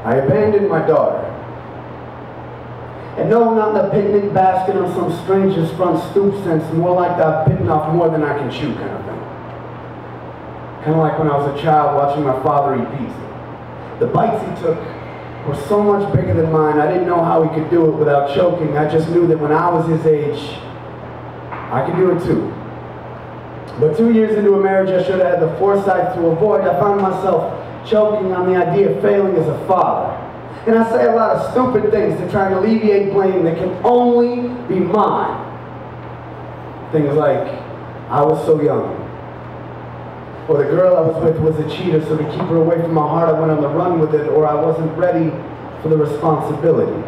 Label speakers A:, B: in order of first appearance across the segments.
A: I abandoned my daughter. And no, not in the picnic basket on some stranger's front stoop sense, more like I've bitten off more than I can chew kind of thing. Kind of like when I was a child watching my father eat pizza. The bites he took were so much bigger than mine, I didn't know how he could do it without choking. I just knew that when I was his age, I could do it too. But 2 years into a marriage I should have had the foresight to avoid, I found myself choking on the idea of failing as a father. And I say a lot of stupid things to try and alleviate blame that can only be mine. Things like, I was so young. Or the girl I was with was a cheater, so to keep her away from my heart I went on the run with it, or I wasn't ready for the responsibility.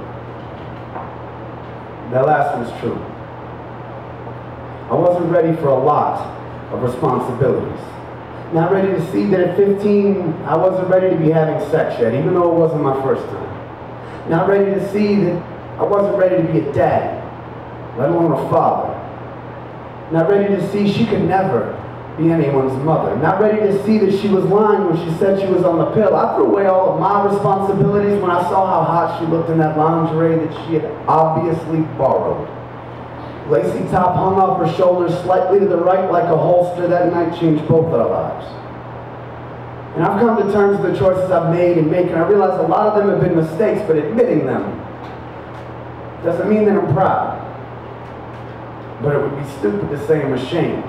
A: That last one's true. I wasn't ready for a lot of responsibilities. Not ready to see that at 15 I wasn't ready to be having sex yet, even though it wasn't my first time. Not ready to see that I wasn't ready to be a daddy, let alone a father. Not ready to see she could never be anyone's mother. Not ready to see that she was lying when she said she was on the pill. I threw away all of my responsibilities when I saw how hot she looked in that lingerie that she had obviously borrowed. Lacy top hung off her shoulders slightly to the right like a holster. That night changed both our lives. And I've come to terms with the choices I've made and make, and I realize a lot of them have been mistakes, but admitting them doesn't mean that I'm proud. But it would be stupid to say I'm ashamed.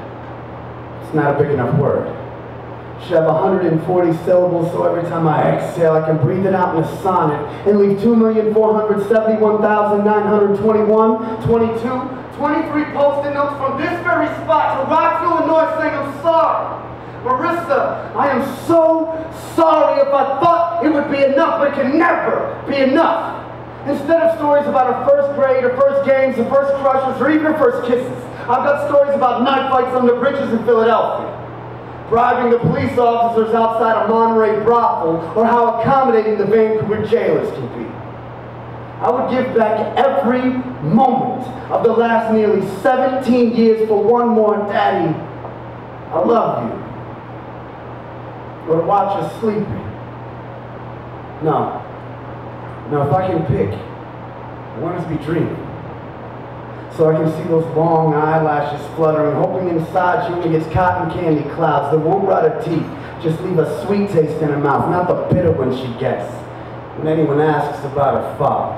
A: It's not a big enough word. It should have 140 syllables, so every time I exhale, I can breathe it out in a sonnet and leave 2,471,921, 22, 23 post-it notes from this very spot to Rock, Illinois saying I'm sorry. Marissa, I am so sorry if I thought it would be enough, but it can never be enough. Instead of stories about her first grade, her first games, her first crushes, or even her first kisses, I've got stories about night fights on the bridges in Philadelphia, bribing the police officers outside a Monterey brothel, or how accommodating the Vancouver jailers can be. I would give back every moment of the last nearly 17 years for one more Daddy, I love you. Or to watch us sleeping. No, if I can pick, I want us to be dreaming. So I can see those long eyelashes fluttering, hoping inside she only gets cotton candy clouds that won't rot her teeth, just leave a sweet taste in her mouth, not the bitter one she gets when anyone asks about her father.